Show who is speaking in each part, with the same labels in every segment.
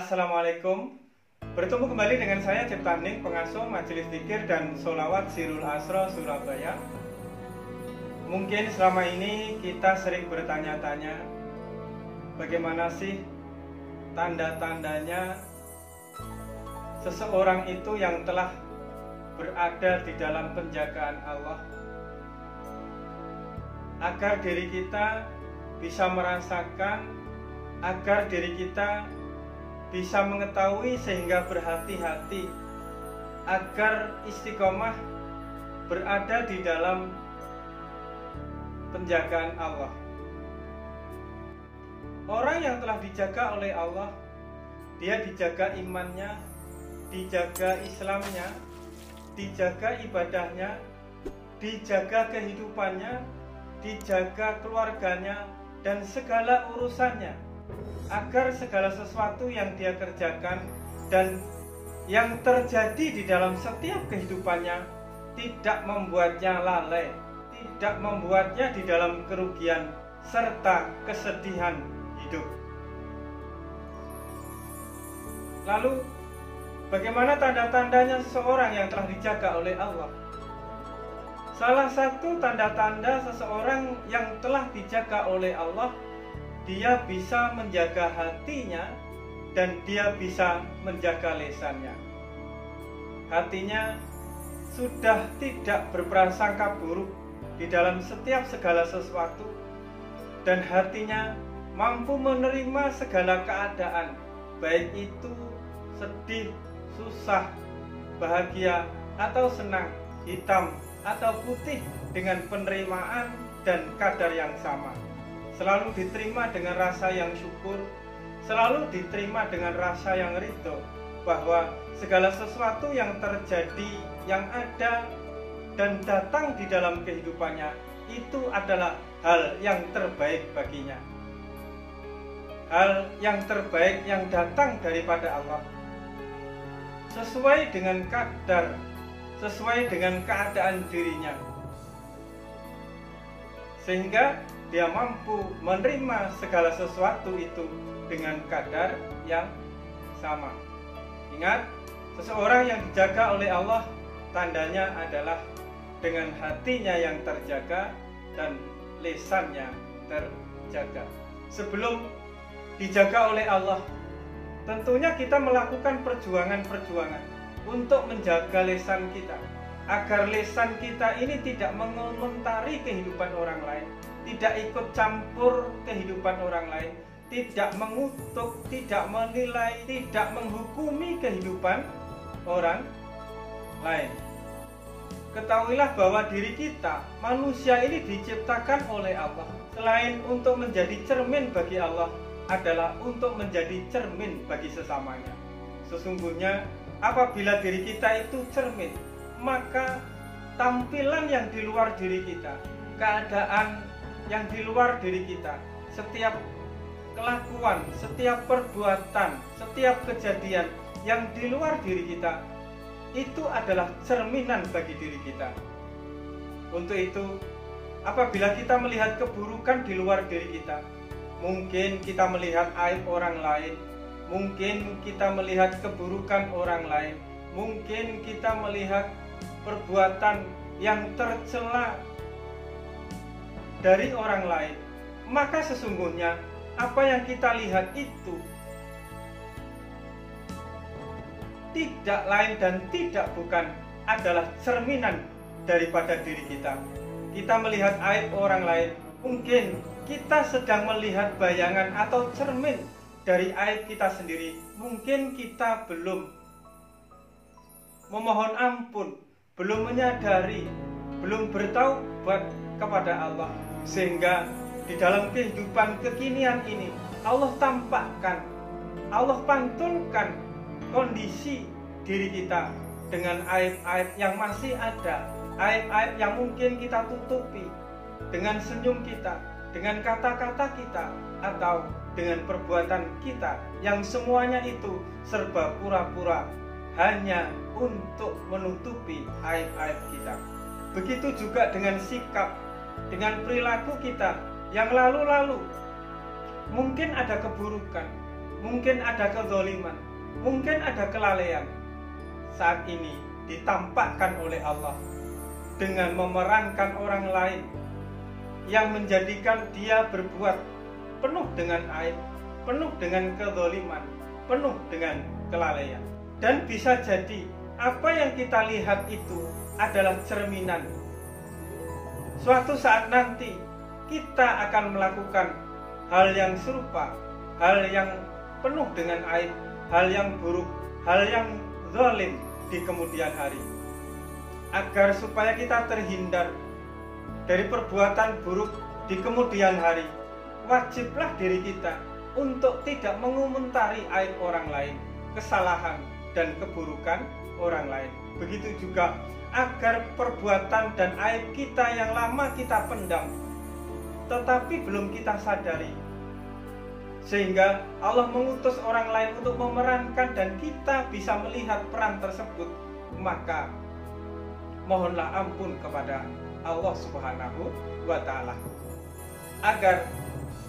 Speaker 1: Assalamualaikum. Bertemu kembali dengan saya Ciptaning, pengasuh Majelis Dzikir dan Sholawat Sirul Asro Surabaya. Mungkin selama ini kita sering bertanya-tanya, bagaimana sih tanda-tandanya seseorang itu yang telah berada di dalam penjagaan Allah, agar diri kita bisa merasakan, agar diri kita bisa mengetahui sehingga berhati-hati, agar istiqomah berada di dalam penjagaan Allah. Orang yang telah dijaga oleh Allah, dia dijaga imannya, dijaga Islamnya, dijaga ibadahnya, dijaga kehidupannya, dijaga keluarganya, dan segala urusannya, agar segala sesuatu yang dia kerjakan dan yang terjadi di dalam setiap kehidupannya tidak membuatnya lalai, tidak membuatnya di dalam kerugian serta kesedihan hidup. Lalu, bagaimana tanda-tandanya seseorang yang telah dijaga oleh Allah? Salah satu tanda-tanda seseorang yang telah dijaga oleh Allah, dia bisa menjaga hatinya dan dia bisa menjaga lisannya. Hatinya sudah tidak berprasangka buruk di dalam setiap segala sesuatu, dan hatinya mampu menerima segala keadaan, baik itu sedih, susah, bahagia, atau senang, hitam atau putih, dengan penerimaan dan kadar yang sama. Selalu diterima dengan rasa yang syukur, selalu diterima dengan rasa yang ridho, bahwa segala sesuatu yang terjadi, yang ada dan datang di dalam kehidupannya, itu adalah hal yang terbaik baginya. Hal yang terbaik yang datang daripada Allah, sesuai dengan kadar, sesuai dengan keadaan dirinya, sehingga dia mampu menerima segala sesuatu itu dengan kadar yang sama. Ingat, seseorang yang dijaga oleh Allah, tandanya adalah dengan hatinya yang terjaga dan lisannya terjaga. Sebelum dijaga oleh Allah, tentunya kita melakukan perjuangan-perjuangan untuk menjaga lisan kita, agar lisan kita ini tidak mengomentari kehidupan orang lain, tidak ikut campur kehidupan orang lain, tidak mengutuk, tidak menilai, tidak menghukumi kehidupan orang lain. Ketahuilah bahwa diri kita, manusia ini diciptakan oleh Allah, selain untuk menjadi cermin bagi Allah, adalah untuk menjadi cermin bagi sesamanya. Sesungguhnya apabila diri kita itu cermin, maka tampilan yang di luar diri kita, keadaan yang di luar diri kita, setiap kelakuan, setiap perbuatan, setiap kejadian yang di luar diri kita, itu adalah cerminan bagi diri kita. Untuk itu, apabila kita melihat keburukan di luar diri kita, mungkin kita melihat aib orang lain, mungkin kita melihat keburukan orang lain, mungkin kita melihat perbuatan yang tercela dari orang lain, maka sesungguhnya apa yang kita lihat itu tidak lain dan tidak bukan adalah cerminan daripada diri kita. Kita melihat aib orang lain, mungkin kita sedang melihat bayangan atau cermin dari aib kita sendiri. Mungkin kita belum memohon ampun, belum menyadari, belum bertaubat kepada Allah, sehingga di dalam kehidupan kekinian ini Allah tampakkan, Allah pantulkan kondisi diri kita dengan aib-aib yang masih ada, aib-aib yang mungkin kita tutupi dengan senyum kita, dengan kata-kata kita, atau dengan perbuatan kita, yang semuanya itu serba pura-pura, hanya untuk menutupi aib-aib kita. Begitu juga dengan sikap, dengan perilaku kita yang lalu-lalu. Mungkin ada keburukan, mungkin ada kezaliman, mungkin ada kelalaian. Saat ini ditampakkan oleh Allah dengan memerankan orang lain yang menjadikan dia berbuat penuh dengan aib, penuh dengan kezaliman, penuh dengan kelalaian. Dan bisa jadi apa yang kita lihat itu adalah cerminan. Suatu saat nanti kita akan melakukan hal yang serupa, hal yang penuh dengan aib, hal yang buruk, hal yang zalim di kemudian hari. Agar supaya kita terhindar dari perbuatan buruk di kemudian hari, wajiblah diri kita untuk tidak mengomentari aib orang lain, kesalahan dan keburukan orang lain. Begitu juga agar perbuatan dan aib kita yang lama kita pendam, tetapi belum kita sadari, sehingga Allah mengutus orang lain untuk memerankan dan kita bisa melihat peran tersebut, maka mohonlah ampun kepada Allah Subhanahu wa Ta'ala, agar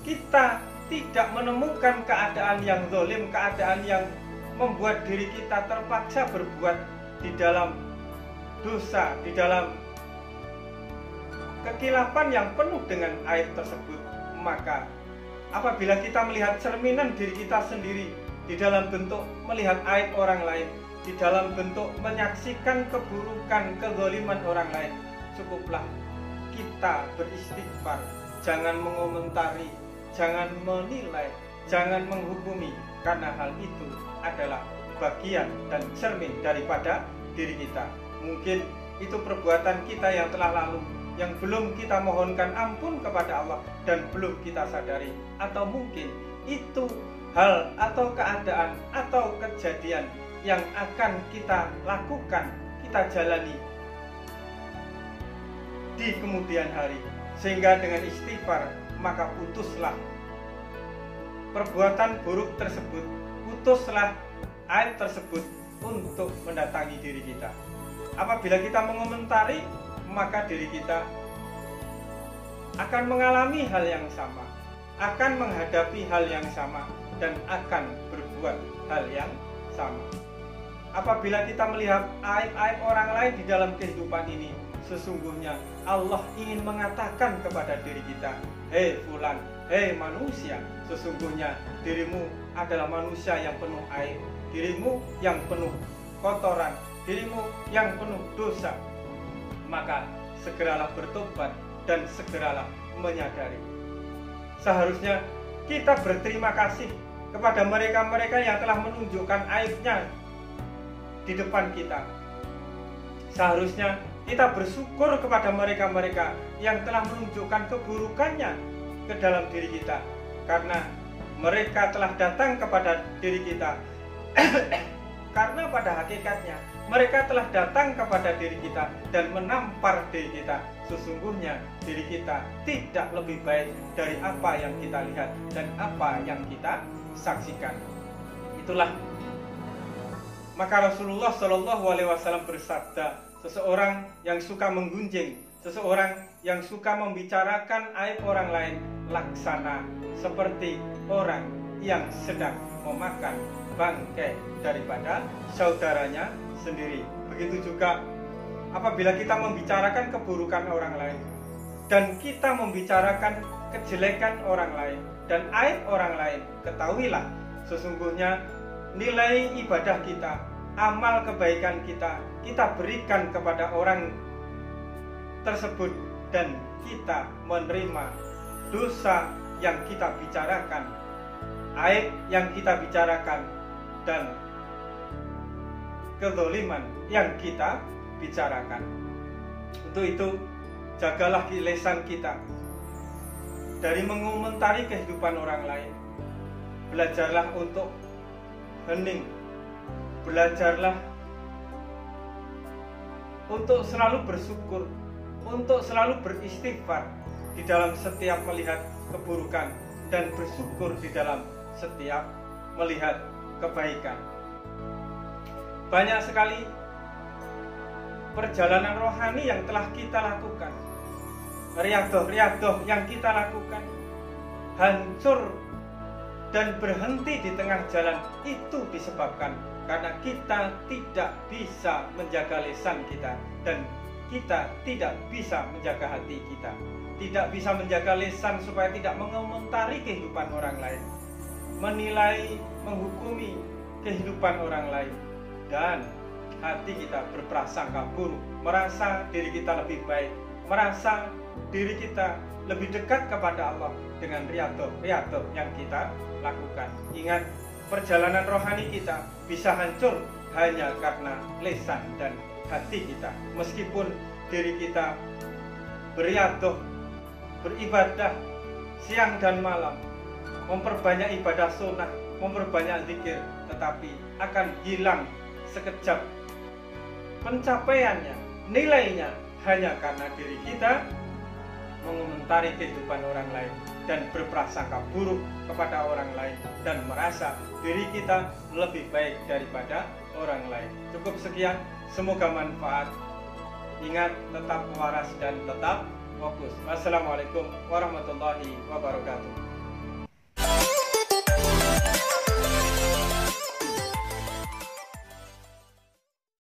Speaker 1: kita tidak menemukan keadaan yang zalim, keadaan yang membuat diri kita terpaksa berbuat di dalam dosa, di dalam kekilapan yang penuh dengan aib tersebut. Maka apabila kita melihat cerminan diri kita sendiri di dalam bentuk melihat aib orang lain, di dalam bentuk menyaksikan keburukan, kezaliman orang lain, cukuplah kita beristighfar, jangan mengomentari, jangan menilai, jangan menghukumi, karena hal itu adalah bagian dan cermin daripada diri kita. Mungkin itu perbuatan kita yang telah lalu, yang belum kita mohonkan ampun kepada Allah dan belum kita sadari, atau mungkin itu hal atau keadaan atau kejadian yang akan kita lakukan, kita jalani di kemudian hari, sehingga dengan istighfar maka putuslah perbuatan buruk tersebut, putuslah aib tersebut untuk mendatangi diri kita. Apabila kita mengomentari, maka diri kita akan mengalami hal yang sama, akan menghadapi hal yang sama, dan akan berbuat hal yang sama. Apabila kita melihat aib-aib orang lain di dalam kehidupan ini, sesungguhnya Allah ingin mengatakan kepada diri kita, hei fulan, hei manusia, sesungguhnya dirimu adalah manusia yang penuh aib, dirimu yang penuh kotoran, dirimu yang penuh dosa. Maka segeralah bertobat dan segeralah menyadari. Seharusnya kita berterima kasih kepada mereka-mereka yang telah menunjukkan aibnya di depan kita. Seharusnya kita bersyukur kepada mereka-mereka yang telah menunjukkan keburukannya ke dalam diri kita, karena mereka telah datang kepada diri kita karena pada hakikatnya mereka telah datang kepada diri kita dan menampar diri kita. Sesungguhnya diri kita tidak lebih baik dari apa yang kita lihat dan apa yang kita saksikan. Itulah maka Rasulullah Shallallahu Alaihi Wasallam bersabda, seseorang yang suka menggunjing, seseorang yang suka membicarakan aib orang lain, laksana seperti orang yang sedang memakan bangkai daripada saudaranya sendiri. Begitu juga apabila kita membicarakan keburukan orang lain dan kita membicarakan kejelekan orang lain dan aib orang lain, ketahuilah sesungguhnya nilai ibadah kita, amal kebaikan kita, kita berikan kepada orang tersebut dan kita menerima dosa yang kita bicarakan, aib yang kita bicarakan, dan kezaliman yang kita bicarakan. Untuk itu, jagalah lisan kita dari mengomentari kehidupan orang lain. Belajarlah untuk hening, belajarlah untuk selalu bersyukur, untuk selalu beristighfar di dalam setiap melihat keburukan dan bersyukur di dalam setiap melihat kebaikan. Banyak sekali perjalanan rohani yang telah kita lakukan, riadoh yang kita lakukan, hancur dan berhenti di tengah jalan itu disebabkan karena kita tidak bisa menjaga lisan kita dan kita tidak bisa menjaga hati kita. Tidak bisa menjaga lisan supaya tidak mengomentari kehidupan orang lain, menilai, menghukumi kehidupan orang lain, dan hati kita berprasangka buruk, merasa diri kita lebih baik, merasa diri kita lebih dekat kepada Allah dengan riadoh yang kita lakukan. Ingat, perjalanan rohani kita bisa hancur hanya karena lisan dan hati kita. Meskipun diri kita beriadoh, beribadah siang dan malam, memperbanyak ibadah sunnah, memperbanyak zikir, tetapi akan hilang sekejap. Pencapaiannya, nilainya hanya karena diri kita mengomentari kehidupan orang lain dan berprasangka buruk kepada orang lain dan merasa diri kita lebih baik daripada orang lain. Cukup sekian, semoga manfaat. Ingat, tetap waras dan tetap fokus. Wassalamualaikum warahmatullahi wabarakatuh.